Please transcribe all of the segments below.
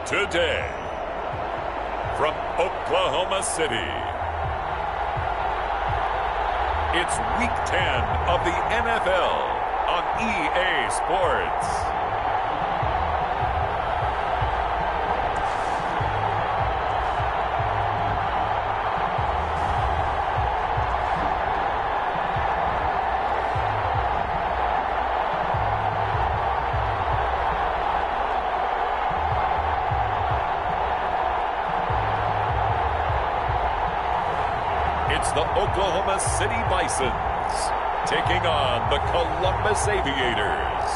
Today, from Oklahoma City, it's Week 10 of the NFL on EA Sports. It's the Oklahoma City Bisons taking on the Columbus Aviators.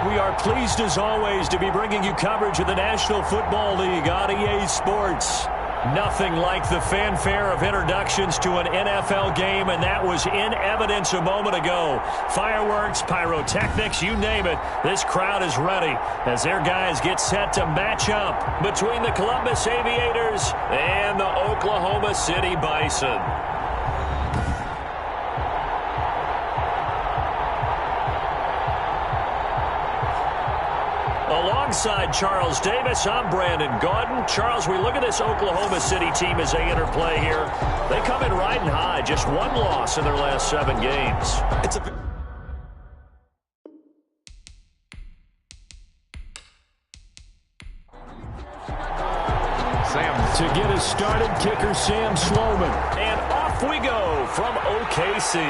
We are pleased as always to be bringing you coverage of the National Football League on EA Sports. Nothing like the fanfare of introductions to an NFL game, and that was in evidence a moment ago. Fireworks, pyrotechnics, you name it. This crowd is ready as their guys get set to match up between the Columbus Aviators and the Oklahoma City Bison. Alongside Charles Davis, I'm Brandon Gaudin. Charles, we look at this Oklahoma City team as they interplay here. They come in riding high, just one loss in their last 7 games. To get us started, kicker Sam Sloman. And off we go from OKC.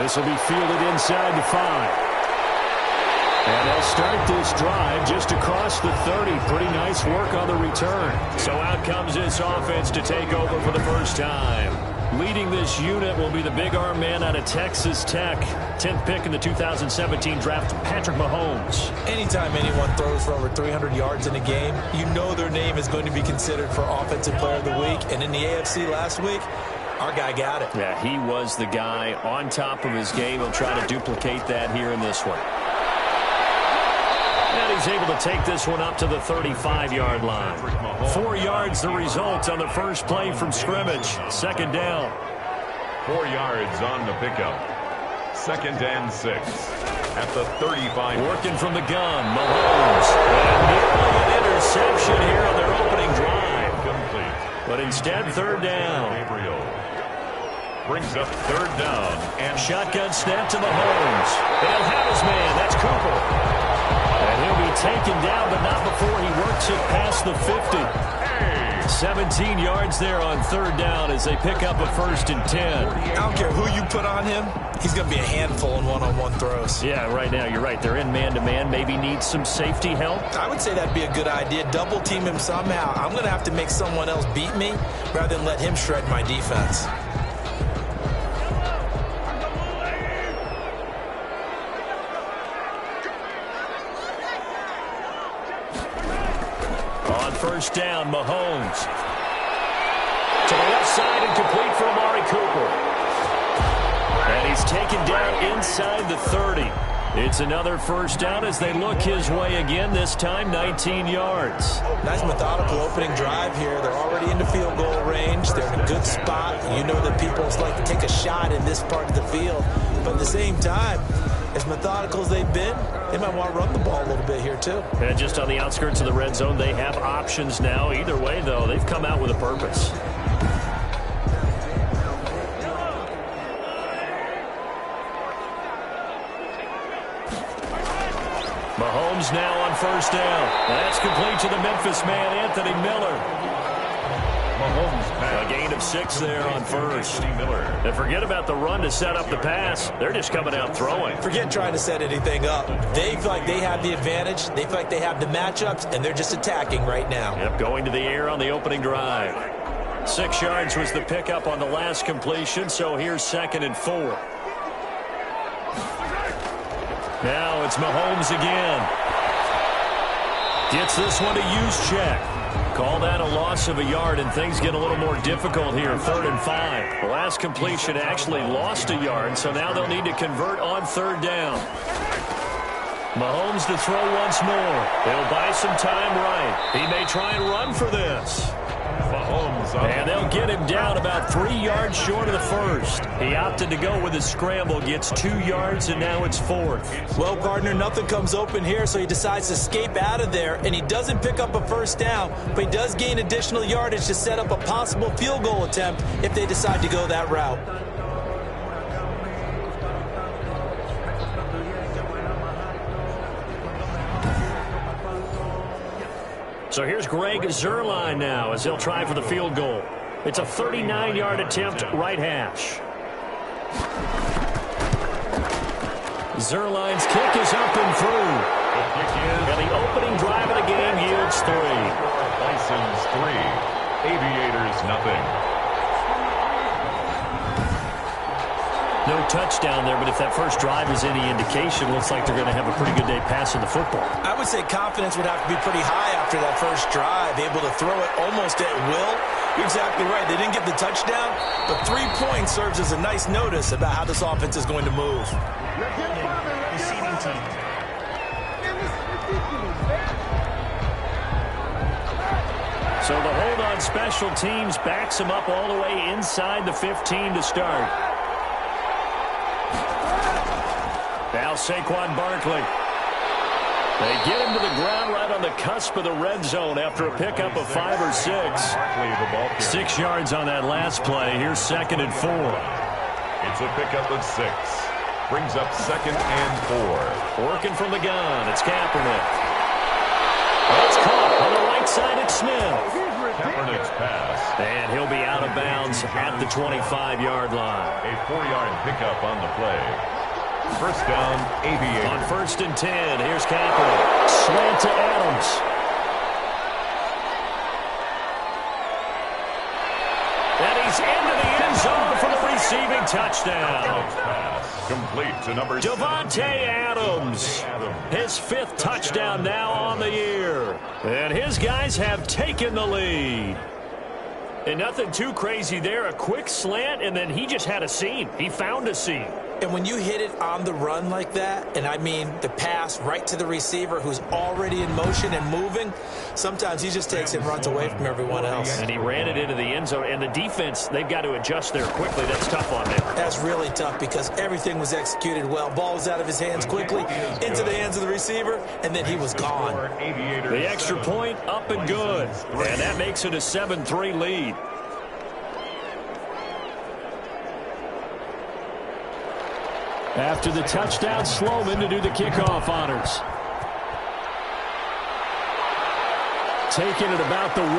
This will be fielded inside the 5. And they'll start this drive just across the 30. Pretty nice work on the return. So out comes this offense to take over for the first time. Leading this unit will be the big arm man out of Texas Tech. 10th pick in the 2017 draft, Patrick Mahomes. Anytime anyone throws for over 300 yards in a game, you know their name is going to be considered for Offensive Player of the Week. And in the AFC last week, our guy got it. Yeah, he was the guy on top of his game. He'll try to duplicate that here in this one. And he's able to take this one up to the 35-yard line. 4 yards the result on the first play from scrimmage. Second down. 4 yards on the pickup. 2nd and 6 at the 35. Working from the gun, Mahomes. And nearly an interception here on their opening drive. Complete. But instead, 3rd down. Gabriel brings up 3rd down. And shotgun snap to Mahomes. They'll have his man. That's Cooper. And he'll be taken down, but not before he works it past the 50. 17 yards there on 3rd down as they pick up a 1st and 10. I don't care who you put on him. He's going to be a handful in one-on-one throws. Yeah, right now, you're right. They're in man-to-man. Maybe need some safety help. I would say that'd be a good idea. Double team him somehow. I'm going to have to make someone else beat me rather than let him shred my defense. First down, Mahomes. To the left side and complete for Amari Cooper. And he's taken down inside the 30. It's another first down as they look his way again, this time 19 yards. Nice methodical opening drive here. They're already into field goal range. They're in a good spot. You know that people like to take a shot in this part of the field. But at the same time, as methodical as they've been, they might want to run the ball a little bit here too. And just on the outskirts of the red zone, they have options now. Either way, though, they've come out with a purpose. Mahomes now on first down. That's complete to the Memphis man, Anthony Miller. Mahomes pass. A gain of 6 there on first. And forget about the run to set up the pass. They're just coming out throwing. Forget trying to set anything up. They feel like they have the advantage. They feel like they have the matchups, and they're just attacking right now. Yep, going to the air on the opening drive. 6 yards was the pickup on the last completion, so here's 2nd and 4. Now it's Mahomes again. Gets this one to use check. Call that a loss of a yard, and things get a little more difficult here. 3rd and 5. The last completion actually lost a yard, so now they'll need to convert on 3rd down. Mahomes to throw once more. They'll buy some time right. He may try and run for this. And they'll get him down about 3 yards short of the first. He opted to go with a scramble, gets 2 yards, and now it's 4th. Well, partner, nothing comes open here, so he decides to escape out of there, and he doesn't pick up a first down, but he does gain additional yardage to set up a possible field goal attempt if they decide to go that route. So here's Greg Zuerlein now as he'll try for the field goal. It's a 39-yard attempt, right hash. Zuerlein's kick is up and through. And the opening drive of the game yields 3. Bisons 3. Aviators nothing. No touchdown there, but if that first drive is any indication, looks like they're going to have a pretty good day passing the football. I would say confidence would have to be pretty high after that first drive, able to throw it almost at will. You're exactly right. They didn't get the touchdown, but 3 points serves as a nice notice about how this offense is going to move. Receiving team. So the hold on special teams backs him up all the way inside the 15 to start. Now Saquon Barkley. They get him to the ground right on the cusp of the red zone after a pickup of 5 or 6. 6 yards on that last play. Here's 2nd and 4. It's a pickup of 6. Brings up 2nd and 4. Working from the gun. It's Kaepernick. It's caught on the right side. It's Smith. Kaepernick's pass. And he'll be out of bounds at the 25-yard line. A 4-yard pickup on the play. First down, Aviators. On 1st and 10, here's Kaepernick. Slant to Adams. And he's into the end zone for the receiving touchdown. Pass complete to number Davante Adams. His 5th touchdown now on the year. And his guys have taken the lead. And nothing too crazy there. A quick slant, and then he just had a seam. He found a seam. And when you hit it on the run like that, and I mean the pass right to the receiver who's already in motion and moving, sometimes he just takes it and runs away from everyone else. And he ran it into the end zone. And the defense, they've got to adjust there quickly. That's tough on them. That's really tough because everything was executed well. Ball was out of his hands quickly, into the hands of the receiver, and then he was gone. The extra point up and good. And that makes it a 7-3 lead. After the touchdown, Sloman to do the kickoff honors. Taking it about the 1.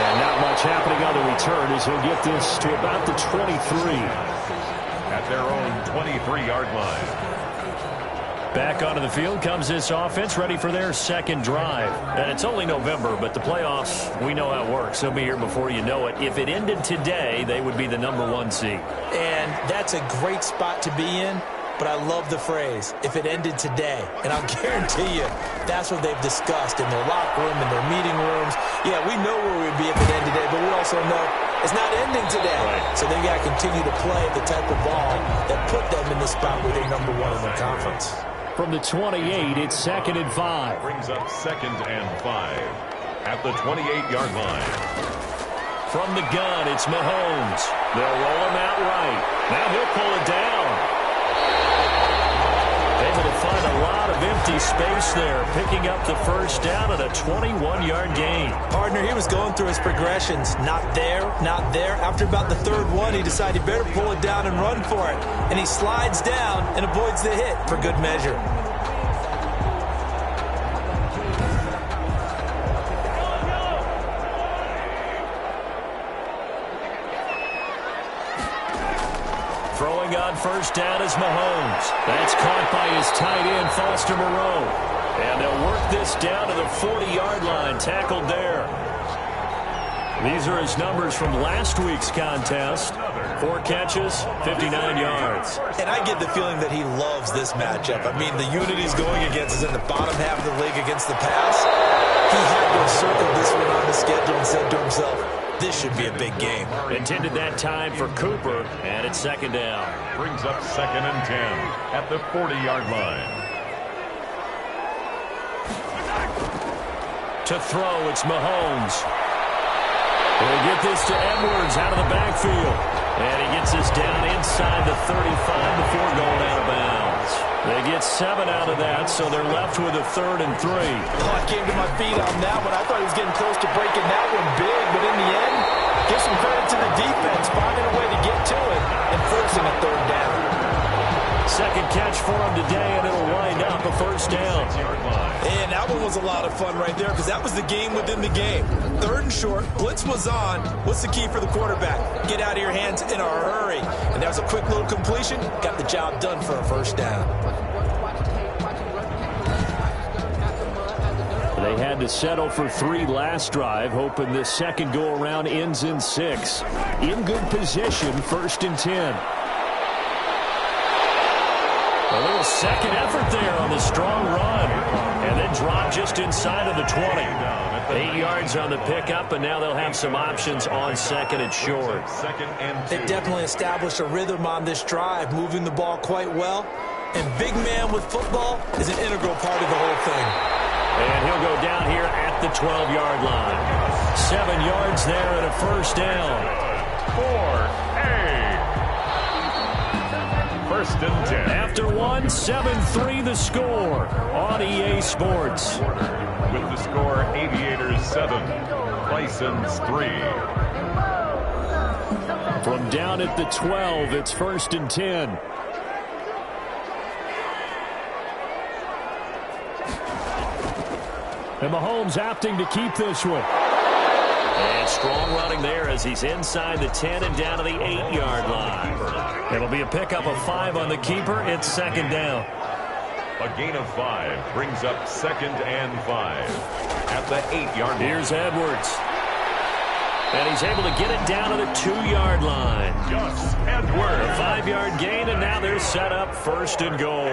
And not much happening on the return as he'll get this to about the 23. At their own 23-yard line. Back onto the field comes this offense, ready for their 2nd drive. And it's only November, but the playoffs, we know how it works. They'll be here before you know it. If it ended today, they would be the number 1 seed. And that's a great spot to be in, but I love the phrase, if it ended today. And I'll guarantee you, that's what they've discussed in their locker room, in their meeting rooms. Yeah, we know where we'd be if it ended today, but we also know it's not ending today. Right. So they got to continue to play the type of ball that put them in the spot where they're number 1 in their conference. From the 28, it's 2nd and 5. Brings up 2nd and 5 at the 28-yard line. From the gun, it's Mahomes. They'll roll him out right. Now he'll pull it down. Able to find a lot of empty space there, picking up the first down at a 21-yard gain. Partner, he was going through his progressions. Not there, not there. After about the 3rd one, he decided he better pull it down and run for it. And he slides down and avoids the hit for good measure. Throwing on first down is Mahomes. That's caught by his tight end, Foster Moreau. And they'll work this down to the 40-yard line, tackled there. These are his numbers from last week's contest. 4 catches, 59 yards. And I get the feeling that he loves this matchup. I mean, the unity he's going against is in the bottom half of the league against the pass. He had to circle this one on the schedule and said to himself, this should be a big game. Intended that time for Cooper, and it's 2nd down. Brings up 2nd and 10 at the 40-yard line. To throw, it's Mahomes. They get this to Edwards out of the backfield. And he gets this down inside the 35 before going out of bounds. They get 7 out of that, so they're left with a 3rd and 3. Oh, I came to my feet on that one. I thought he was getting close to breaking that one big, but in the end, give some credit to the defense, finding a way to get to it and forcing a 3rd down. Second catch for him today, and it'll wind up a 1st down. And that one was a lot of fun right there because that was the game within the game. 3rd and short, blitz was on. What's the key for the quarterback? Get out of your hands in a hurry. And that was a quick little completion. Got the job done for a 1st down. They had to settle for 3 last drive, hoping this second go-around ends in 6. In good position, 1st and 10. A little second effort there on the strong run. And then drop just inside of the 20. 8 yards on the pickup, and now they'll have some options on 2nd and short. They definitely established a rhythm on this drive, moving the ball quite well. And big man with football is an integral part of the whole thing. And he'll go down here at the 12-yard line. 7 yards there and a 1st down. 4A. 1st and 10. After 1, 7-3 the score on EA Sports. With the score, Aviators 7, Bisons 3. From down at the 12, it's 1st and 10. And Mahomes opting to keep this one. And strong running there as he's inside the 10 and down to the 8-yard line. It'll be a pickup of 5 on the keeper. It's 2nd down. A gain of 5 brings up 2nd and 5 at the 8-yard line. Here's Edwards. And he's able to get it down to the 2-yard line. Just Edwards. A 5-yard gain, and now they're set up 1st and goal.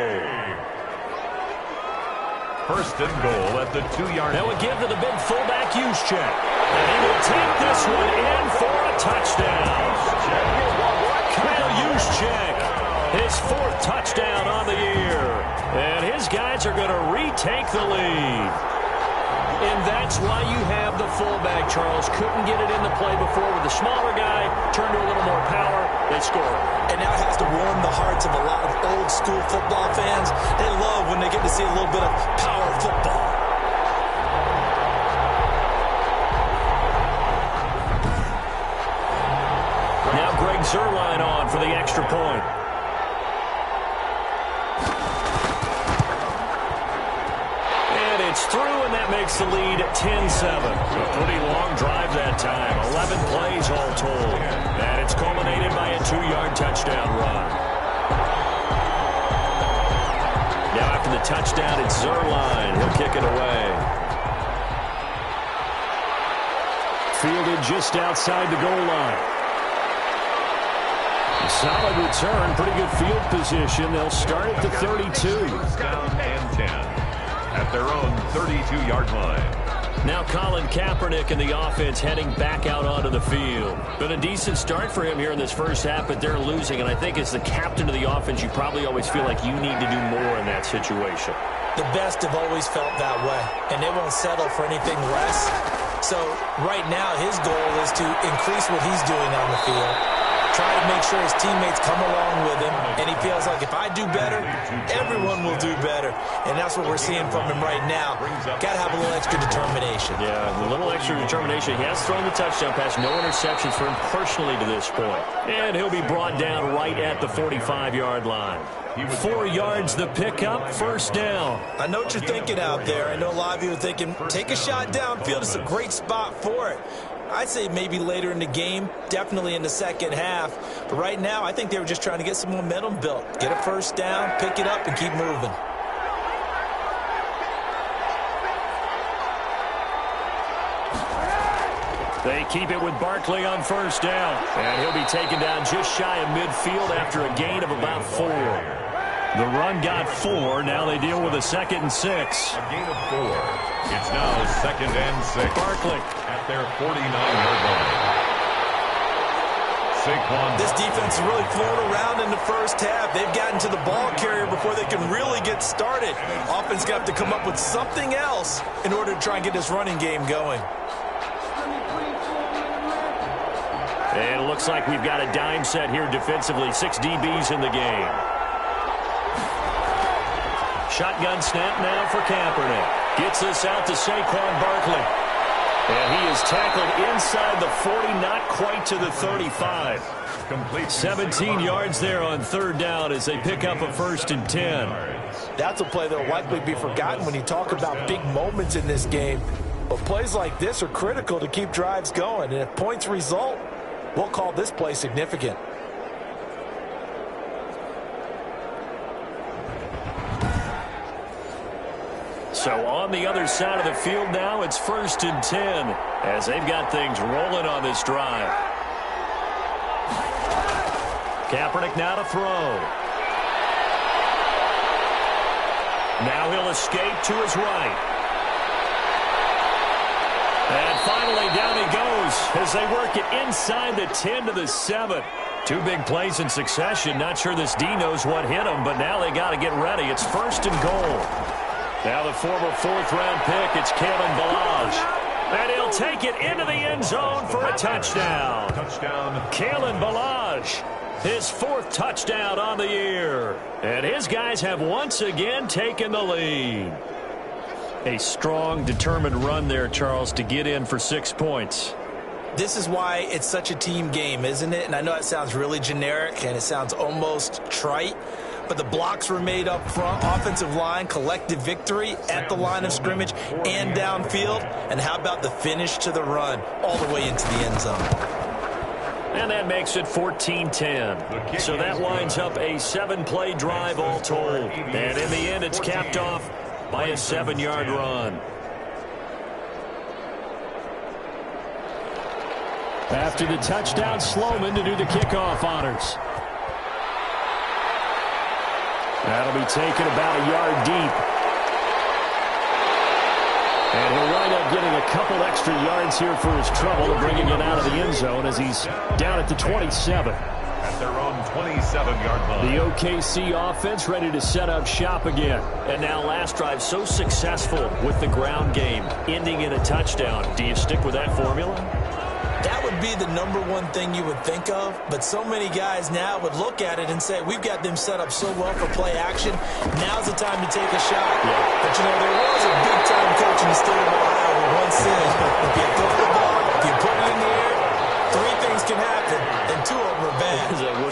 1st and goal at the 2-yard line. That would give to the big fullback Juszczyk. And he will take this one in for a touchdown. Kyle Juszczyk, his 4th touchdown on the year. And his guys are going to retake the lead. And that's why you have the fullback, Charles. Couldn't get it into play before with the smaller guy. Turned to a little more power. They score. And now it has to warm the hearts of a lot of old-school football fans. They love when they get to see a little bit of power football. Now Greg Zuerlein on for the extra point. And it's through, and that makes the lead 10-7. A pretty long drive that time. 11 plays all told. And it's culminated by a 2-yard touchdown run. Now after the touchdown, it's Zuerlein. He'll kick it away. Fielded just outside the goal line. Solid return, pretty good field position. They'll start at the 32. Down and 10 at their own 32-yard line. Now Colin Kaepernick in the offense heading back out onto the field. Been a decent start for him here in this first half, but they're losing. And I think as the captain of the offense, you probably always feel like you need to do more in that situation. The best have always felt that way, and they won't settle for anything less. So right now his goal is to increase what he's doing on the field. Try to make sure his teammates come along with him, and he feels like if I do better, everyone will do better. And that's what we're seeing from him right now. Got to have a little extra determination. Yeah, a little extra determination. He has thrown the touchdown pass, no interceptions for him personally to this point. And he'll be brought down right at the 45-yard line. 4 yards the pickup, 1st down. I know what you're thinking out there. I know a lot of you are thinking, take a shot downfield. It's a great spot for it. I'd say maybe later in the game, definitely in the second half. But right now, I think they were just trying to get some momentum built. Get a 1st down, pick it up, and keep moving. They keep it with Barkley on 1st down. And he'll be taken down just shy of midfield after a gain of about 4. The run got 4. Now they deal with a 2nd and 6. A gain of 4. It's now 2nd and 6. Barkley at their 49-yard line. Saquon. This defense is really flown around in the first half. They've gotten to the ball carrier before they can really get started. Offense got to come up with something else in order to try and get this running game going. And it looks like we've got a dime set here defensively. 6 DBs in the game. Shotgun snap now for Kaepernick. Gets this out to Saquon Barkley. And he is tackled inside the 40, not quite to the 35. Complete 17 yards there on third down as they pick up a 1st and 10. That's a play that will likely be forgotten when you talk about big moments in this game. But plays like this are critical to keep drives going. And if points result, we'll call this play significant. So on the other side of the field now, it's 1st and 10 as they've got things rolling on this drive. Kaepernick now to throw. Now he'll escape to his right. And finally down he goes as they work it inside the 10 to the 7. 2 big plays in succession. Not sure this D knows what hit him, but now they got to get ready. It's 1st and goal. Now the former 4th-round pick, it's Kalen Ballage. And he'll take it into the end zone for a touchdown. Kalen Ballage, his 4th touchdown on the year. And his guys have once again taken the lead. A strong, determined run there, Charles, to get in for 6 points. This is why it's such a team game, isn't it? And I know it sounds really generic and it sounds almost trite, but the blocks were made up front, offensive line, collective victory at the line of scrimmage and downfield. And how about the finish to the run all the way into the end zone? And that makes it 14-10. So that winds up a 7-play drive all told. And in the end, it's capped off by a 7-yard run. After the touchdown, Sloman to do the kickoff honors. That'll be taken about a yard deep. And he'll wind up getting a couple extra yards here for his trouble, bringing it out of the end zone as he's down at the 27. At their own 27-yard line. The OKC offense ready to set up shop again. And now last drive so successful with the ground game, ending in a touchdown. Do you stick with that formula? That would be the #1 thing you would think of, but so many guys now would look at it and say, we've got them set up so well for play action. Now's the time to take a shot. Yeah. But, you know, there was a big-time coach in the state of Ohio who once said, if you throw the ball, if you put it in the air, 3 things can happen, and 2 of them are bad.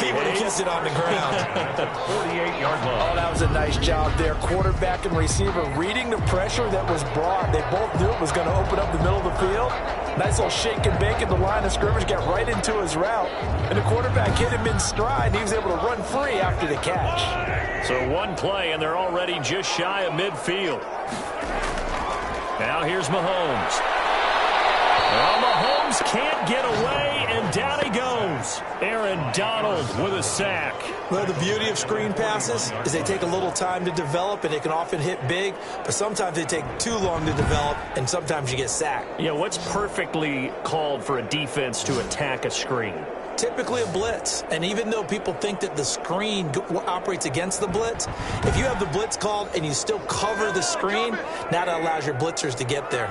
He would have kept it on the ground. 48-yard line. Oh, that was a nice job there. Quarterback and receiver reading the pressure that was brought. They both knew it was going to open up the middle of the field. Nice little shake and bake at the line of scrimmage, got right into his route. And the quarterback hit him in stride, and he was able to run free after the catch. So 1 play, and they're already just shy of midfield. Now here's Mahomes. Well, Mahomes can't get away, and down he goes. Aaron Donald with a sack. Well, the beauty of screen passes is they take a little time to develop, and they can often hit big, but sometimes they take too long to develop, and sometimes you get sacked. Yeah, what's perfectly called for a defense to attack a screen? Typically a blitz, and even though people think that the screen operates against the blitz, if you have the blitz called and you still cover the screen, now that allows your blitzers to get there.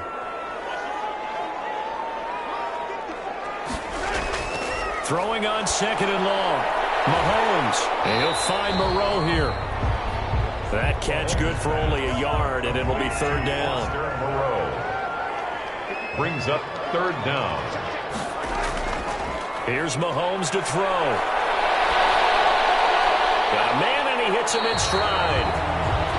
Throwing on 2nd and long. Mahomes, and he'll find Moreau here. That catch good for only a yard, and it'll be 3rd down. Moreau brings up 3rd down. Here's Mahomes to throw. Got a man, and he hits him in stride.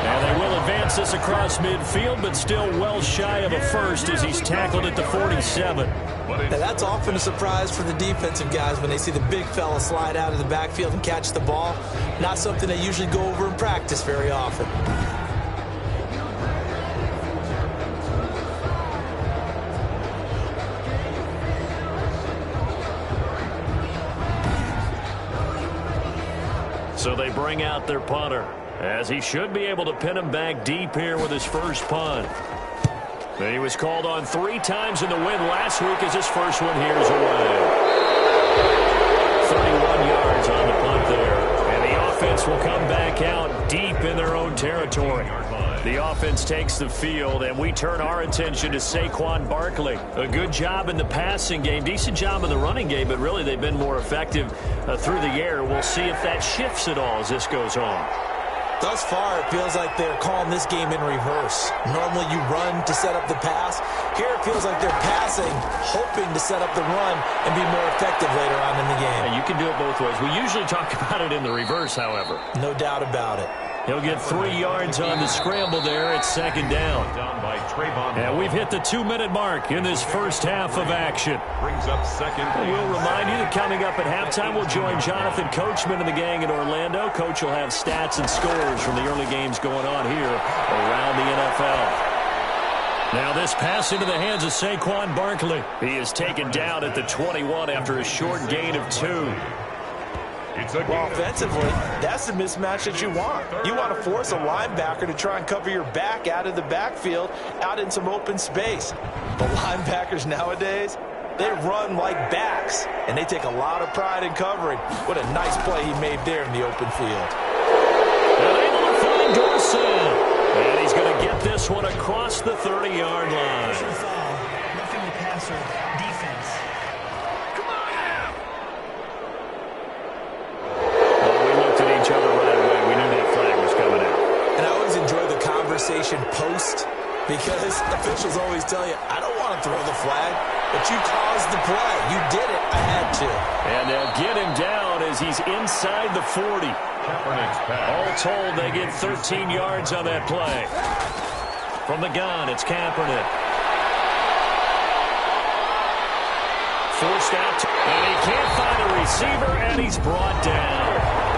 And they will advance this across midfield, but still well shy of a first as he's tackled at the 47. Now, that's often a surprise for the defensive guys when they see the big fella slide out of the backfield and catch the ball. Not something they usually go over in practice very often. So they bring out their punter, as he should be able to pin him back deep here with his first punt. He was called on 3 times in the win last week as his first one here is away. yards on the punt there. And the offense will come back out deep in their own territory. The offense takes the field, and we turn our attention to Saquon Barkley. A good job in the passing game, decent job in the running game, but really they've been more effective through the air. We'll see if that shifts at all as this goes on. Thus far, it feels like they're calling this game in reverse. Normally you run to set up the pass. Here it feels like they're passing, hoping to set up the run and be more effective later on in the game. Yeah, you can do it both ways. We usually talk about it in the reverse, however. No doubt about it. He'll get 3 yards on the scramble there at second down. And we've hit the 2-minute mark in this first half of action. Brings up second. We'll remind you that coming up at halftime, we'll join Jonathan Coachman and the gang in Orlando. Coach will have stats and scores from the early games going on here around the NFL. Now this pass into the hands of Saquon Barkley. He is taken down at the 21 after a short gain of 2. Well, offensively, that's the mismatch that you want. You want to force a linebacker to try and cover your back out of the backfield, out in some open space. But linebackers nowadays, they run like backs, and they take a lot of pride in covering. What a nice play he made there in the open field. And able to find Dorsett. And he's going to get this one across the 30-yard line. Roughing the passer, defense. Each other right away. We knew that flag was coming out. And I always enjoy the conversation post because officials always tell you, I don't want to throw the flag, but you caused the play. You did it. I had to. And they'll get him down as he's inside the 40. All told, they get 13 yards on that play. From the gun, it's Kaepernick. Forced out, and he can't find a receiver, and he's brought down.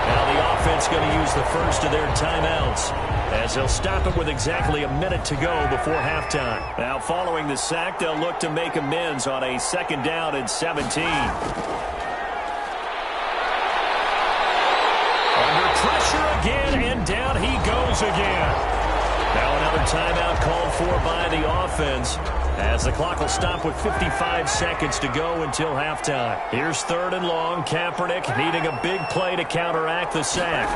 Now the offense going to use the first of their timeouts as they'll stop it with exactly a minute to go before halftime. Now following the sack, they'll look to make amends on a 2nd down and 17. Under pressure again, and down he goes again. Now another timeout called for by the offense as the clock will stop with 55 seconds to go until halftime. Here's 3rd and long. Kaepernick needing a big play to counteract the sack.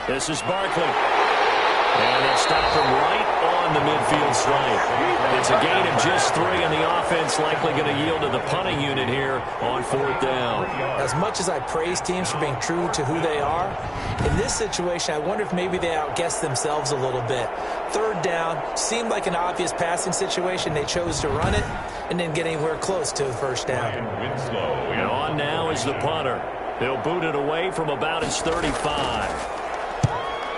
This is Barkley. And they'll stop him right on the midfield stripe. It's a gain of just 3, and the offense likely going to yield to the punting unit here on 4th down. As much as I praise teams for being true to who they are, in this situation, I wonder if maybe they outguessed themselves a little bit. 3rd down seemed like an obvious passing situation. They chose to run it and didn't get anywhere close to the 1st down. And on now is the punter. He'll boot it away from about his 35.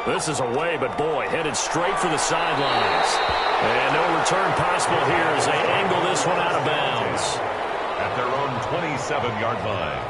This is away, but boy, headed straight for the sidelines. And no return possible here as they angle this one out of bounds. At their own 27-yard line.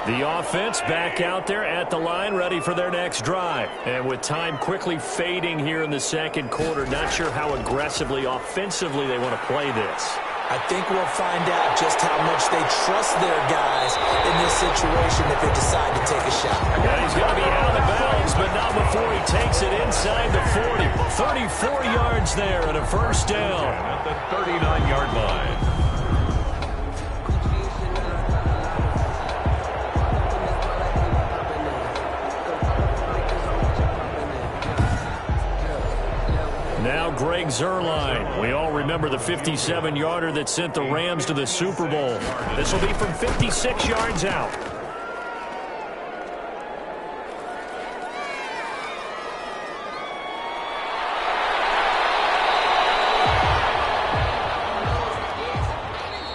The offense back out there at the line, ready for their next drive. And with time quickly fading here in the 2nd quarter, not sure how aggressively, offensively they want to play this. I think we'll find out just how much they trust their guys in this situation if they decide to take a shot. Yeah, he's going to be out of bounds, but not before he takes it inside the 40. 34 yards there and a 1st down. At the 39-yard line. Now Greg Zuerlein. We all remember the 57-yarder that sent the Rams to the Super Bowl. This will be from 56 yards out.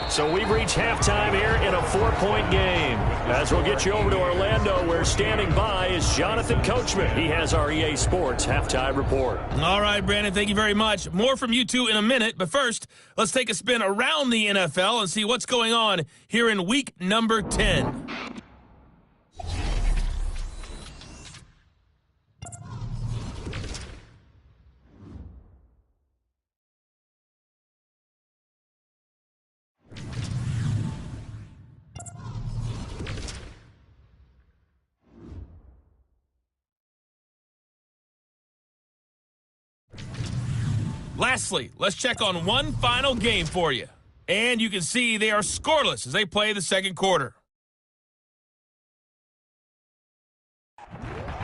So we've reached halftime here in a 4-point game. As we'll get you over to Orlando, where standing by is Jonathan Coachman. He has our EA Sports halftime report. All right, Brandon, thank you very much. More from you two in a minute, but first, let's take a spin around the NFL and see what's going on here in week number 10. Lastly, let's check on one final game for you. And you can see they are scoreless as they play the 2nd quarter.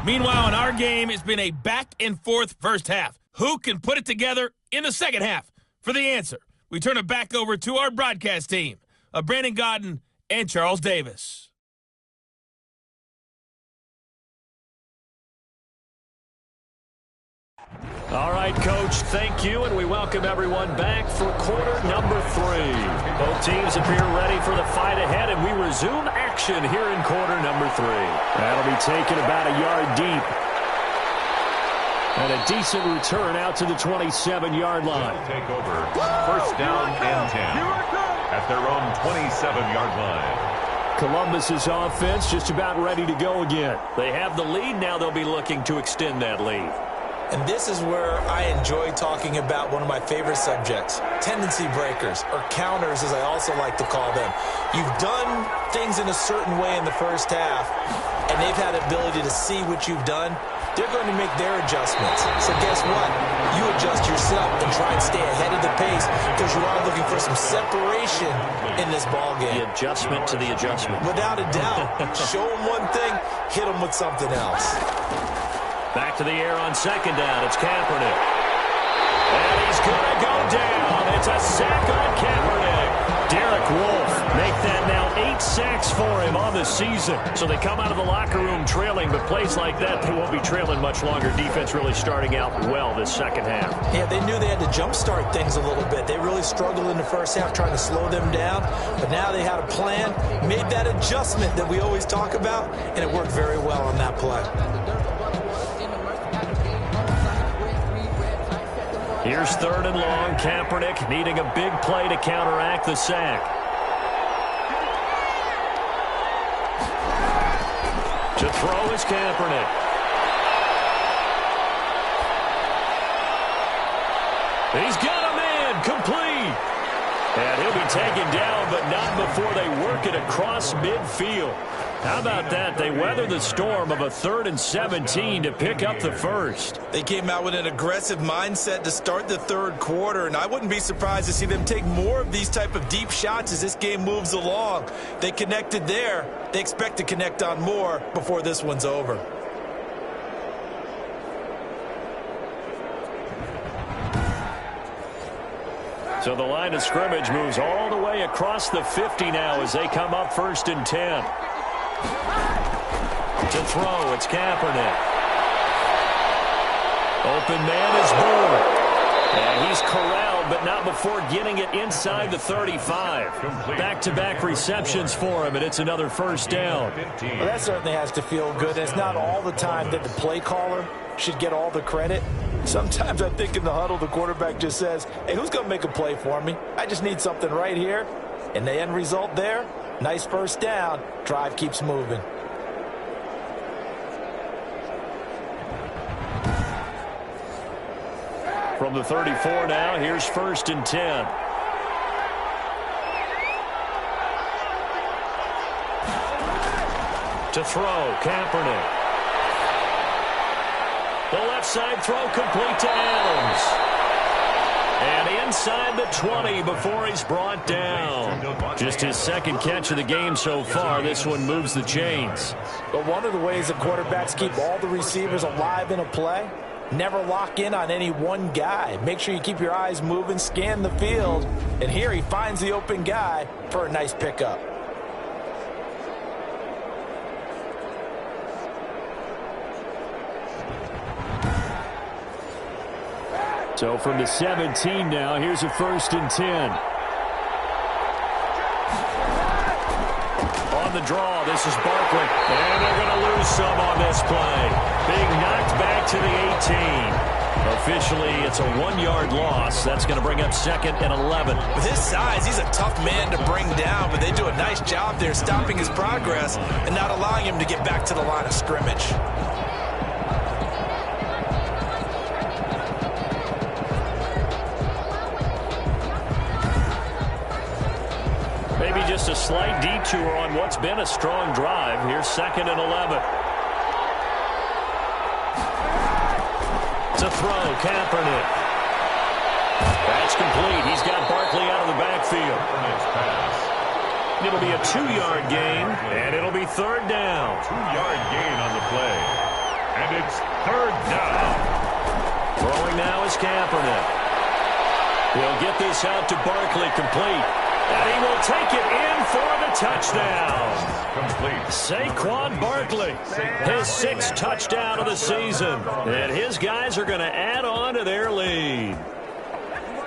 Meanwhile, in our game, it's been a back-and-forth first half. Who can put it together in the second half? For the answer, we turn it back over to our broadcast team of Brandon Godden and Charles Davis. All right, Coach, thank you, and we welcome everyone back for quarter number 3. Both teams appear ready for the fight ahead, and we resume action here in quarter number 3. That'll be taken about a yard deep. And a decent return out to the 27-yard line. Take over. First down and 10 at their own 27-yard line. Columbus's offense just about ready to go again. They have the lead. Now they'll be looking to extend that lead. And this is where I enjoy talking about one of my favorite subjects, tendency breakers, or counters as I also like to call them. You've done things in a certain way in the first half, and they've had the ability to see what you've done. They're going to make their adjustments. So guess what? You adjust yourself and try and stay ahead of the pace because you are looking for some separation in this ballgame. The adjustment to the adjustment. Without a doubt. Show them one thing, hit them with something else. Back to the air on second down. It's Kaepernick. And he's going to go down. It's a sack on Kaepernick. Derek Wolfe make that now 8 sacks for him on the season. So they come out of the locker room trailing, but plays like that, they won't be trailing much longer. Defense really starting out well this second half. Yeah, they knew they had to jumpstart things a little bit. They really struggled in the first half trying to slow them down, but now they had a plan, made that adjustment that we always talk about, and it worked very well on that play. Here's third and long. Kaepernick needing a big play to counteract the sack. To throw is Kaepernick. He's got a man complete. And he'll be taken down, but not before they work it across midfield. How about that? They weather the storm of a 3rd and 17 to pick up the first. They came out with an aggressive mindset to start the third quarter, and I wouldn't be surprised to see them take more of these type of deep shots as this game moves along. They connected there. They expect to connect on more before this one's over. So the line of scrimmage moves all the way across the 50 now as they come up 1st and 10. To throw, it's Kaepernick. Open man is Bourne. And he's corralled, but not before getting it inside the 35. Back-to-back receptions for him, and it's another first down. Well, that certainly has to feel good. It's not all the time that the play caller should get all the credit. Sometimes I think in the huddle, the quarterback just says, hey, who's going to make a play for me? I just need something right here. And the end result there, nice first down. Drive keeps moving. From the 34 now, here's 1st and 10. To throw, Kaepernick. The left side throw complete to Adams. And inside the 20 before he's brought down. Just his second catch of the game so far. This one moves the chains. But one of the ways that quarterbacks keep all the receivers alive in a play, never lock in on any one guy. Make sure you keep your eyes moving, scan the field. And here he finds the open guy for a nice pickup. So from the 17 now, here's a 1st and 10. On the draw, this is Barkley. And they're going to lose some on this play. Being knocked back to the 18. Officially, it's a 1-yard loss. That's going to bring up 2nd and 11. With his size, he's a tough man to bring down, but they do a nice job there stopping his progress and not allowing him to get back to the line of scrimmage. Maybe just a slight detour on what's been a strong drive. Here's 2nd and 11. To throw, Kaepernick. That's complete. He's got Barkley out of the backfield. It'll be a 2-yard gain, and it'll be 3rd down. 2-yard gain on the play. And it's third down. Throwing now is Kaepernick. He'll get this out to Barkley, complete. And he will take it in for the touchdown. Complete. Saquon Barkley, his 6th touchdown of the season. And his guys are going to add on to their lead.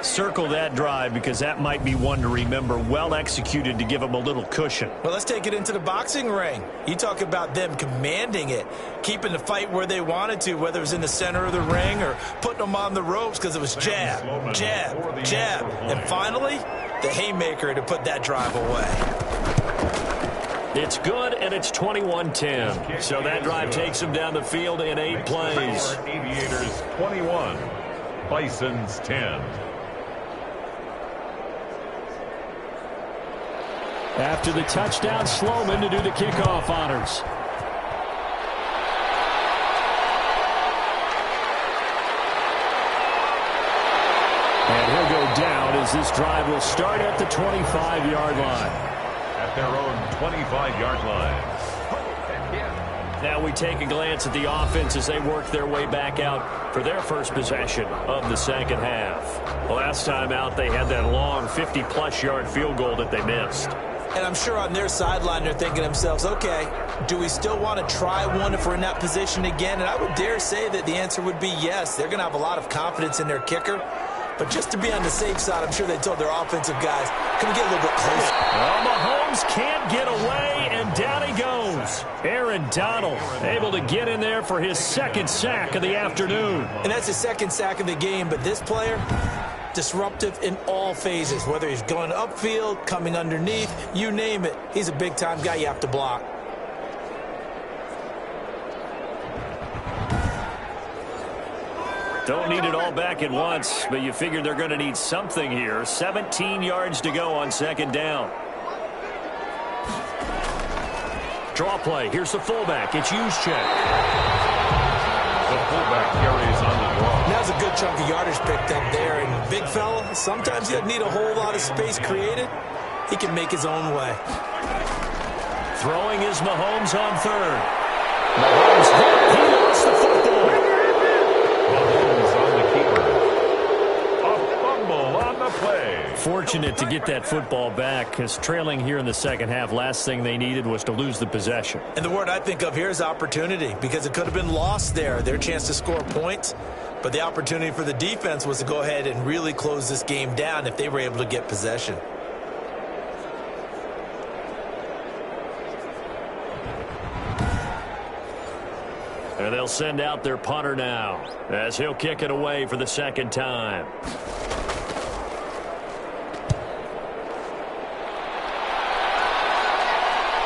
Circle that drive because that might be one to remember. Well executed to give them a little cushion. Well, let's take it into the boxing ring. You talk about them commanding it, keeping the fight where they wanted to, whether it was in the center of the ring or putting them on the ropes because it was jab, jab, jab. And finally, the haymaker to put that drive away. It's good, and it's 21-10. So that drive takes them down the field in 8 plays. Aviators 21, Bisons 10. After the touchdown, Sloman to do the kickoff honors. And he'll go down as this drive will start at the 25-yard line. At their own 25-yard line. Now we take a glance at the offense as they work their way back out for their first possession of the second half. Last time out, they had that long 50-plus yard field goal that they missed. And I'm sure on their sideline they're thinking to themselves, okay, do we still want to try one if we're in that position again? And I would dare say that the answer would be yes. They're going to have a lot of confidence in their kicker. But just to be on the safe side, I'm sure they told their offensive guys, can we get a little bit closer? Well, Mahomes can't get away, and down he goes. Aaron Donald able to get in there for his 2nd sack of the afternoon. And that's his 2nd sack of the game. But this player, disruptive in all phases, whether he's going upfield, coming underneath, you name it. He's a big-time guy you have to block. Don't need it all back at once, but you figure they're going to need something here. 17 yards to go on 2nd down. Draw play. Here's the fullback. It's Juszczyk. The fullback carries on the draw. That was a good chunk of yardage picked up there. And big fella, sometimes he doesn't need a whole lot of space created. He can make his own way. Throwing is Mahomes on 3rd. Mahomes hit. He lost the football. Mahomes on the keeper. A fumble on the play. Fortunate to get that football back because trailing here in the second half, last thing they needed was to lose the possession. And the word I think of here is opportunity because it could have been lost there, their chance to score points. But the opportunity for the defense was to go ahead and really close this game down if they were able to get possession. And they'll send out their punter now as he'll kick it away for the 2nd time.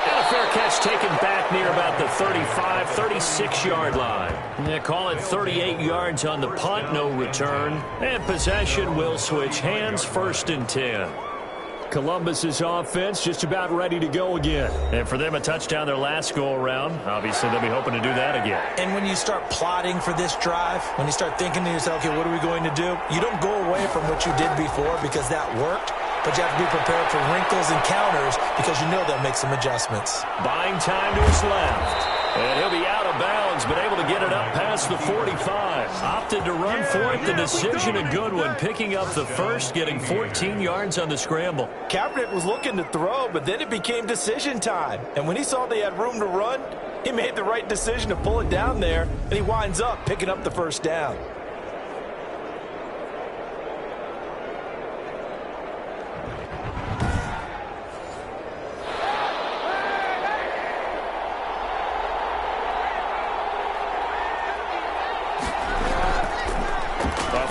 And a fair catch taken back near about the 35, 36-yard line. They call it 38 yards on the punt, no return. And possession will switch hands, 1st and 10. Columbus's offense just about ready to go again. And for them, a touchdown their last go-around. Obviously, they'll be hoping to do that again. And when you start plotting for this drive, when you start thinking to yourself, okay, what are we going to do? You don't go away from what you did before because that worked, but you have to be prepared for wrinkles and counters because you know they'll make some adjustments. Buying time to his left. And he'll be out of bounds, but able to get it up past the 45. Opted to run for it. The decision a good one. Picking up the first, getting 14 yards on the scramble. Kaepernick was looking to throw, but then it became decision time. And when he saw they had room to run, he made the right decision to pull it down there, and he winds up picking up the 1st down.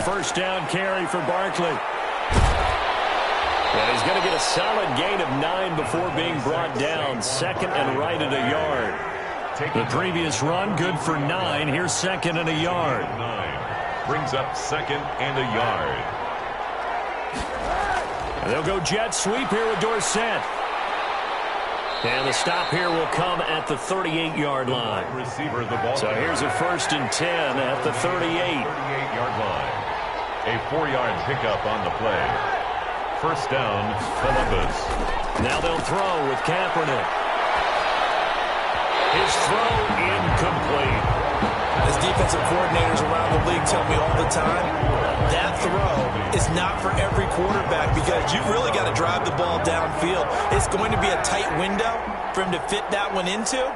First down carry for Barkley. And he's going to get a solid gain of 9 before being brought down. 2nd and right at a yard. The previous run, good for 9. Here's 2nd and a yard. 9 brings up 2nd and a yard. And they'll go jet sweep here with Dorsett. And the stop here will come at the 38-yard line. Receiver the ball. So here's a 1st and 10 at the 38. 38-yard line. A 4-yard pickup on the play. 1st down, Columbus. Now they'll throw with Kaepernick. His throw incomplete. As defensive coordinators around the league tell me all the time, that throw is not for every quarterback because you've really got to drive the ball downfield. It's going to be a tight window for him to fit that one into.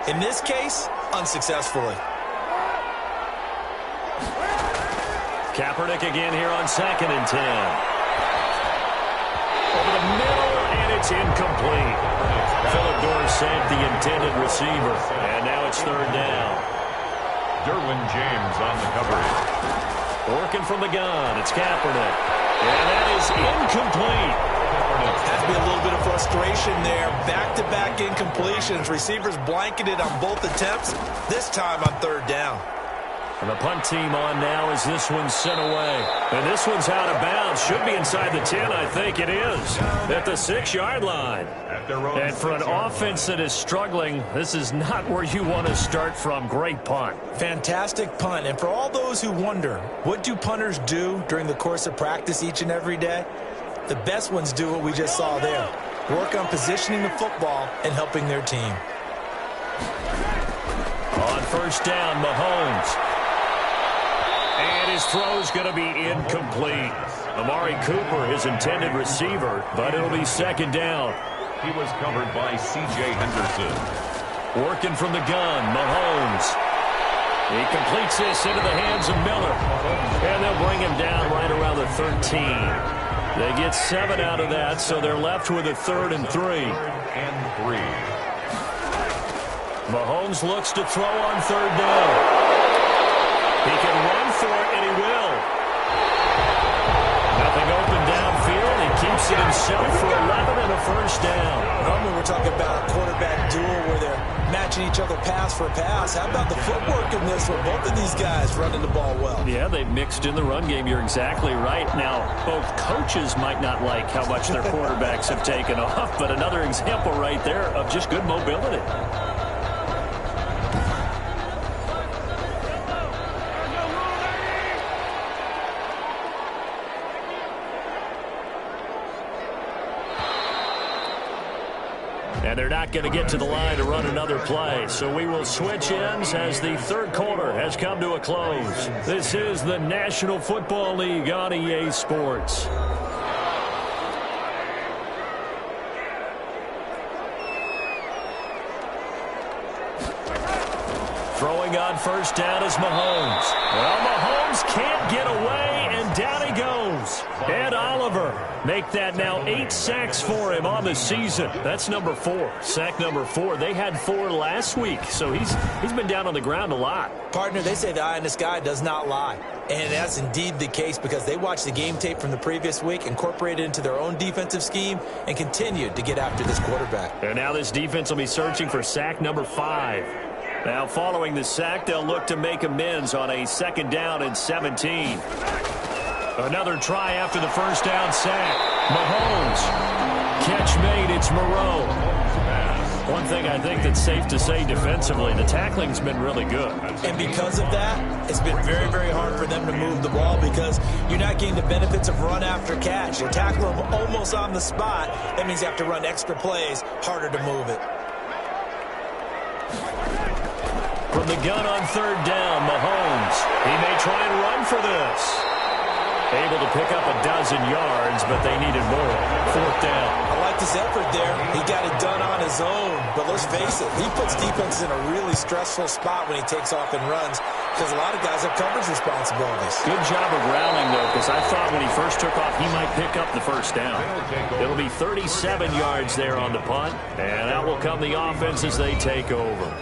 In this case, unsuccessfully. Kaepernick again here on 2nd and 10. Over the middle, and it's incomplete. Philip Dorsett, the intended receiver. And now it's 3rd down. Derwin James on the coverage. Working from the gun, it's Kaepernick. And that is incomplete. Has to be a little bit of frustration there. Back-to-back incompletions. Receivers blanketed on both attempts, this time on 3rd down. And the punt team on now as this one's sent away. And this one's out of bounds. Should be inside the 10, I think it is. At the 6-yard line. And for an offense that is struggling, this is not where you want to start from. Great punt. Fantastic punt. And for all those who wonder, what do punters do during the course of practice each and every day? The best ones do what we just saw there. Work on positioning the football and helping their team. On 1st down, Mahomes. And his throw's going to be incomplete. Amari Cooper, his intended receiver, but it'll be 2nd down. He was covered by C.J. Henderson. Working from the gun, Mahomes. He completes this into the hands of Miller. And they'll bring him down right around the 13. They get 7 out of that, so they're left with a 3rd and 3. 3rd and 3. Mahomes looks to throw on 3rd down. He can run for it, and he will. Nothing open downfield. He keeps it himself for 11 and a 1st down. Normally we're talking about a quarterback duel where they're matching each other pass for pass. How about the footwork in this one? Both of these guys running the ball well. Yeah, they've mixed in the run game. You're exactly right. Now, both coaches might not like how much their quarterbacks have taken off, but another example right there of just good mobility. And they're not going to get to the line to run another play. So we will switch ends as the 3rd quarter has come to a close. This is the National Football League on EA Sports. Throwing on 1st down is Mahomes. Well, Mahomes can't get away, and down he goes. Ed Oliver make that now 8 sacks for him on the season. That's number 4. Sack number 4. They had 4 last week, so he's been down on the ground a lot. Partner, they say the eye in the sky does not lie. And that's indeed the case because they watched the game tape from the previous week, incorporated it into their own defensive scheme, and continued to get after this quarterback. And now this defense will be searching for sack number 5. Now, following the sack, they'll look to make amends on a 2nd down and 17. Another try after the 1st down sack. Mahomes. Catch made. It's Moreau. One thing I think that's safe to say defensively, the tackling's been really good. And because of that, it's been very, very hard for them to move the ball because you're not getting the benefits of run after catch. You tackle them almost on the spot. That means you have to run extra plays, harder to move it. From the gun on 3rd down, Mahomes. He may try and run for this. Able to pick up a dozen yards, but they needed more. 4th down. I like this effort there. He got it done on his own. But let's face it, he puts defenses in a really stressful spot when he takes off and runs because a lot of guys have coverage responsibilities. Good job of rallying, though, because I thought when he first took off, he might pick up the 1st down. It'll be 37 yards there on the punt, and out will come the offense as they take over.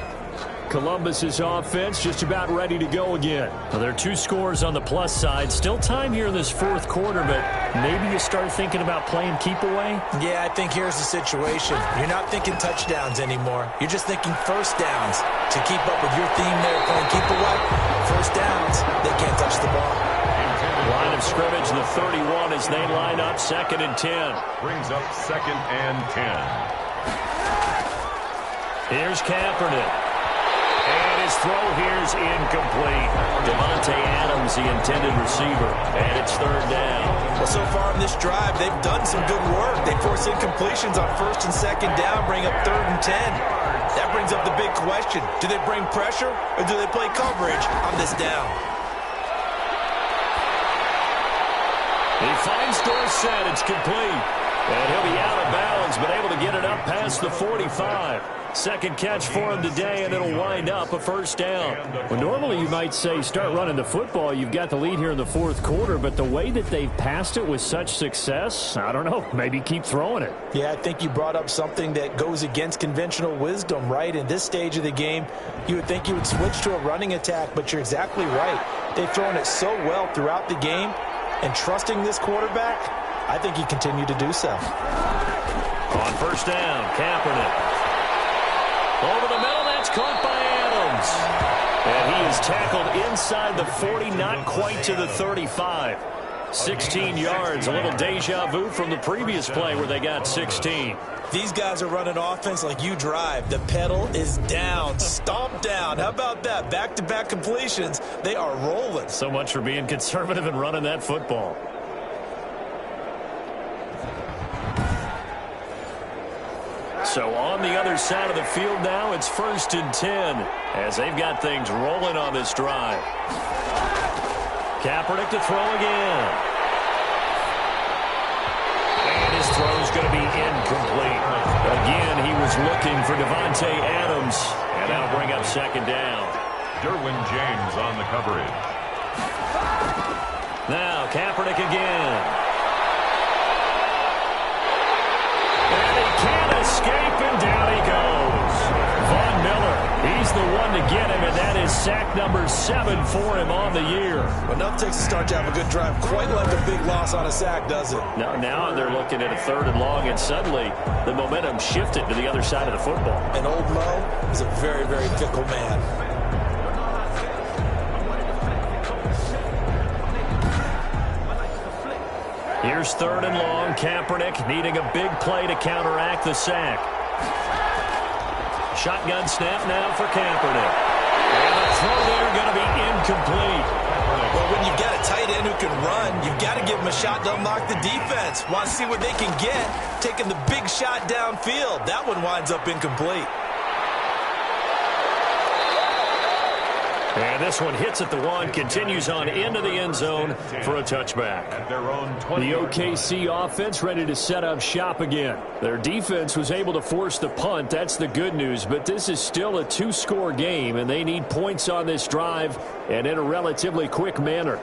Columbus's offense just about ready to go again. Well, there are 2 scores on the plus side. Still time here in this 4th quarter, but maybe you start thinking about playing keep away? Yeah, I think here's the situation. You're not thinking touchdowns anymore. You're just thinking 1st downs. To keep up with your theme there, playing keep away, 1st downs, they can't touch the ball. Line of scrimmage, the 31 as they line up 2nd and 10. Brings up 2nd and 10. Here's Kaepernick. And his throw here is incomplete. Devontae Adams, the intended receiver. And it's 3rd down. Well, so far in this drive, they've done some good work. They force incompletions on 1st and 2nd down, bring up 3rd and 10. That brings up the big question. Do they bring pressure or do they play coverage on this down? He finds Dorsett. It's complete. And he'll be out of bounds, but able to get it up past the 45. Second catch for him today, and it'll wind up a first down. Well, normally you might say start running the football. You've got the lead here in the fourth quarter, but the way that they've passed it with such success, I don't know, maybe keep throwing it. Yeah, I think you brought up something that goes against conventional wisdom, right? In this stage of the game, you would think you would switch to a running attack, but you're exactly right. They've thrown it so well throughout the game, and trusting this quarterback, I think he continued to do so. On first down, Kaepernick. Over the middle, that's caught by Adams. And he is tackled inside the 40, not quite to the 35. 16 yards, a little deja vu from the previous play where they got 16. These guys are running offense like you drive. The pedal is down, stomp down. How about that? Back-to-back completions. They are rolling. So much for being conservative and running that football. So on the other side of the field now, it's 1st and 10 as they've got things rolling on this drive. Kaepernick to throw again. And his throw's going to be incomplete. Again, he was looking for Devontae Adams, and that'll bring up second down. Derwin James on the coverage. Now Kaepernick again. And he can't escape, and down he goes. Von Miller, he's the one to get him, and that is sack number 7 for him on the year. Enough takes to start to have a good drive. Quite like a big loss on a sack, does it? Now they're looking at a 3rd and long, and suddenly the momentum shifted to the other side of the football. And old Mo is a very, very fickle man. Here's 3rd and long. Kaepernick needing a big play to counteract the sack. Shotgun snap now for Kaepernick. And the throw there going to be incomplete. Well, when you've got a tight end who can run, you've got to give him a shot to unlock the defense. Want to see what they can get, taking the big shot downfield. That one winds up incomplete. And this one hits at the 1, continues on into the end zone for a touchback. At their own 20. The OKC offense ready to set up shop again. Their defense was able to force the punt. That's the good news. But this is still a 2-score game, and they need points on this drive and in a relatively quick manner.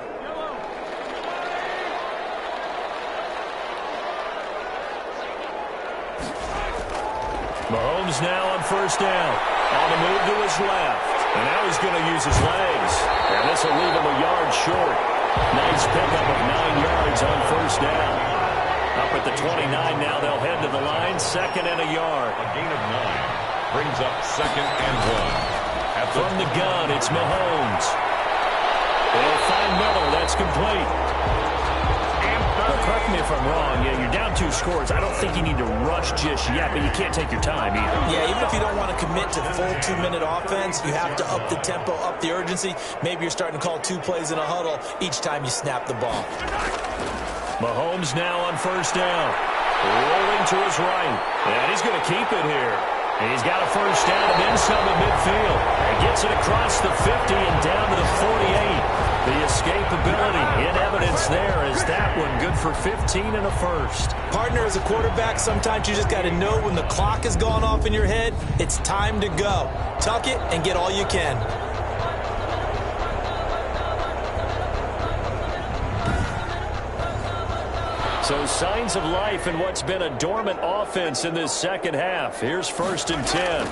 Mahomes now on first down. On the move to his left. And now he's going to use his legs. And this will leave him a yard short. Nice pickup of 9 yards on first down. Up at the 29 now, they'll head to the line. 2nd and a yard. A gain of 9 brings up 2nd and 1. From the gun, it's Mahomes. They'll find Miller. That's complete. Well, correct me if I'm wrong. Yeah, you're down 2 scores. I don't think you need to rush just yet, but you can't take your time either. Yeah, even if you don't want to commit to full 2-minute offense, you have to up the tempo, up the urgency. Maybe you're starting to call 2 plays in a huddle each time you snap the ball. Mahomes now on first down. Rolling to his right. And he's going to keep it here. And he's got a first down and then some at midfield. And gets it across the 50 and down to the 48. The escapability in evidence there is that one good for 15 and a first. Partner, as a quarterback, sometimes you just got to know when the clock has gone off in your head, it's time to go. Tuck it and get all you can. So signs of life in what's been a dormant offense in this second half. Here's 1st and 10.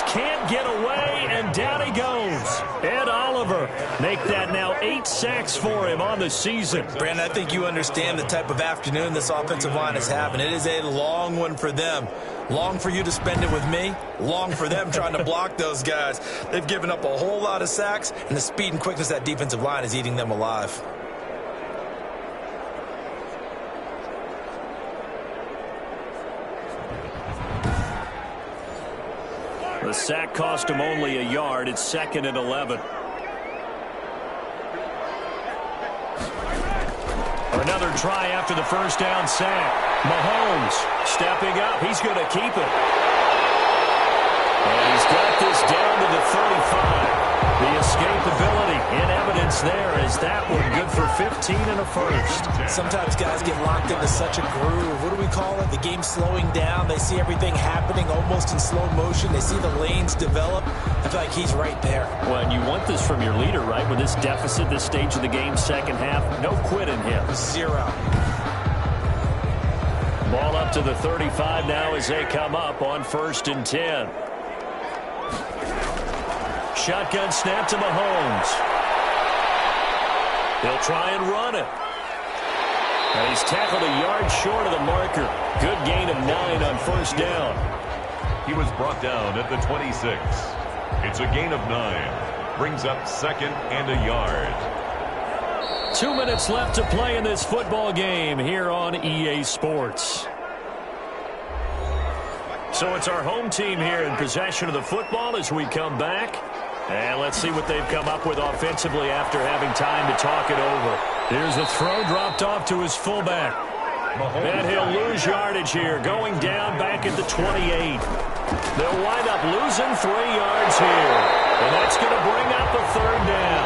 Can't get away, and down he goes. Ed Oliver make that now 8 sacks for him on the season. Brandon, I think you understand the type of afternoon this offensive line is having. It is a long one for them. Long for you to spend it with me. Long for them trying to block those guys. They've given up a whole lot of sacks, and the speed and quickness of that defensive line is eating them alive. The sack cost him only a yard. It's 2nd and 11. Another try after the first down sack. Mahomes stepping up. He's going to keep it. And he's got this down to the 35. The escapability in evidence there as that one good for 15 and a first. Sometimes guys get locked into such a groove. What do we call it? The game slowing down. They see everything happening almost in slow motion. They see the lanes develop. I feel like he's right there. Well, and you want this from your leader, right? With this deficit, this stage of the game, second half, no quit in him. Zero. Ball up to the 35 now as they come up on 1st and 10. Shotgun snap to Mahomes. He'll try and run it. And he's tackled a yard short of the marker. Good gain of 9 on 1st down. He was brought down at the 26. It's a gain of 9. Brings up 2nd and a yard. 2 minutes left to play in this football game here on EA Sports. So it's our home team here in possession of the football as we come back. And let's see what they've come up with offensively after having time to talk it over. Here's the throw dropped off to his fullback. And he'll lose yardage here, going down back at the 28. They'll wind up losing 3 yards here. And that's going to bring up a 3rd down.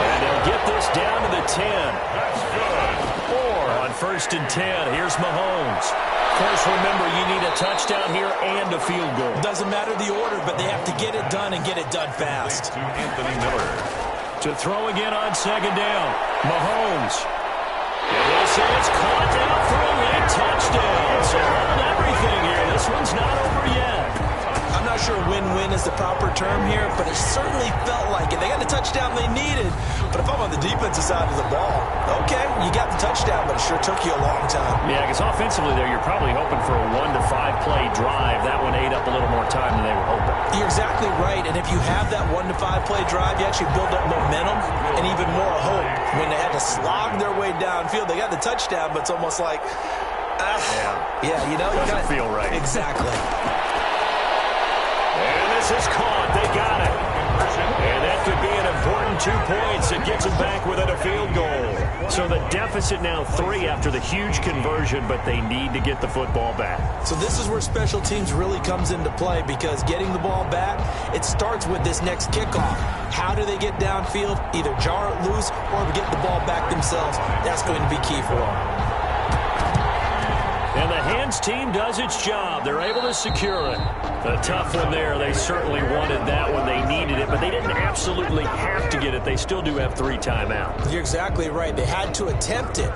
And they'll get this down to the 10. That's good. 4 on 1st and 10. Here's Mahomes. Of course, remember, you need a touchdown here and a field goal. Doesn't matter the order, but they have to get it done and get it done fast. To Anthony Miller. To throw again on 2nd down. Mahomes. And they'll say it's caught down for a late touchdown. So hold everything here. This one's not over yet. I'm not sure win-win is the proper term here, but it certainly felt like it. They got the touchdown they needed, but if I'm on the defensive side of the ball, okay, you got the touchdown, but it sure took you a long time. Yeah, because offensively there, you're probably hoping for a 1 to 5 play drive. That one ate up a little more time than they were hoping. You're exactly right, and if you have that 1 to 5 play drive, you actually build up momentum and even more hope. When they had to slog their way downfield, they got the touchdown, but it's almost like, yeah, you know, doesn't feel right. Exactly. And this is caught. They got it. And that could be an important 2 points. It gets them back within a field goal. So the deficit now 3 after the huge conversion, but they need to get the football back. So this is where special teams really comes into play, because getting the ball back, it starts with this next kickoff. How do they get downfield? Either jar it loose or get the ball back themselves. That's going to be key for them. And the hands team does its job. They're able to secure it. A tough one there. They certainly wanted that one. They needed it, but they didn't absolutely have to get it. They still do have 3 timeouts. You're exactly right. They had to attempt it.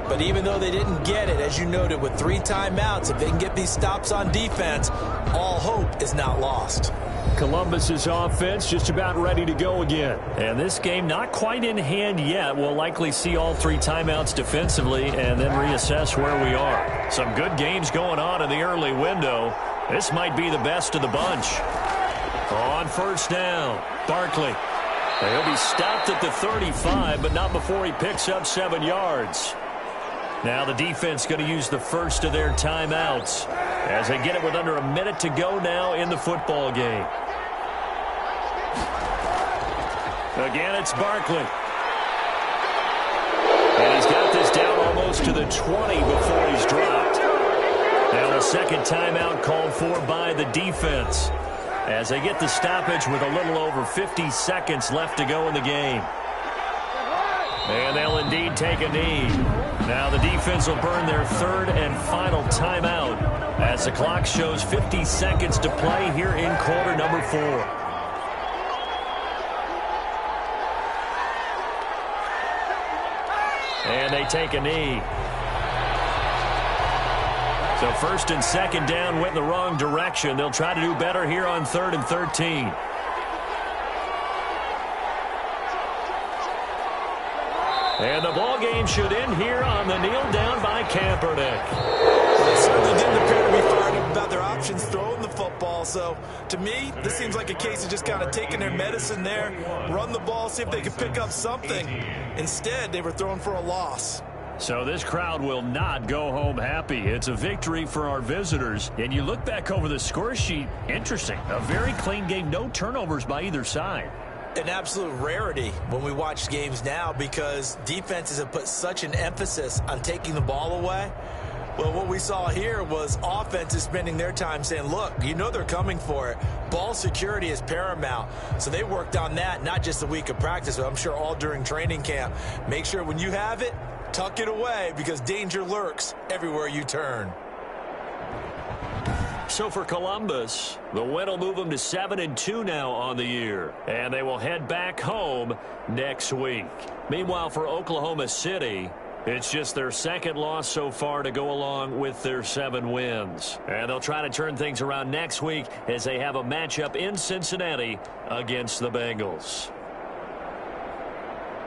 But even though they didn't get it, as you noted, with 3 timeouts, if they can get these stops on defense, all hope is not lost. Columbus's offense just about ready to go again. And this game not quite in hand yet. We'll likely see all 3 timeouts defensively and then reassess where we are. Some good games going on in the early window. This might be the best of the bunch. On 1st down, Barkley. He'll be stopped at the 35, but not before he picks up 7 yards. Now the defense going to use the first of their timeouts as they get it with under a minute to go now in the football game. Again, it's Barkley. And he's got this down almost to the 20 before he's dropped. Now the second timeout called for by the defense as they get the stoppage with a little over 50 seconds left to go in the game. And they'll indeed take a knee. Now the defense will burn their 3rd and final timeout as the clock shows 50 seconds to play here in quarter number 4. And they take a knee. So 1st and 2nd down went in the wrong direction. They'll try to do better here on 3rd and 13. And the ball game should end here on the kneel down by Kaepernick. They certainly didn't appear to be fired up about their options throwing the football. So, to me, this seems like a case of just kind of taking their medicine there, run the ball, see if they can pick up something. Instead, they were throwing for a loss. So this crowd will not go home happy. It's a victory for our visitors. And you look back over the score sheet, interesting. A very clean game, no turnovers by either side. an absolute rarity when we watch games now because defenses have put such an emphasis on taking the ball away. Well, what we saw here was offenses spending their time saying, look, you know they're coming for it. Ball security is paramount. So they worked on that, not just a week of practice, but I'm sure all during training camp. Make sure when you have it, tuck it away because danger lurks everywhere you turn. So for Columbus, the win will move them to 7-2 now on the year. And they will head back home next week. Meanwhile, for Oklahoma City, it's just their second loss so far to go along with their 7 wins. And they'll try to turn things around next week as they have a matchup in Cincinnati against the Bengals.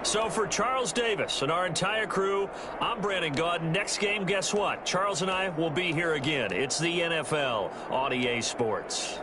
So for Charles Davis and our entire crew, I'm Brandon Gaudin. Next game, guess what? Charles and I will be here again. It's the NFL on EA Sports.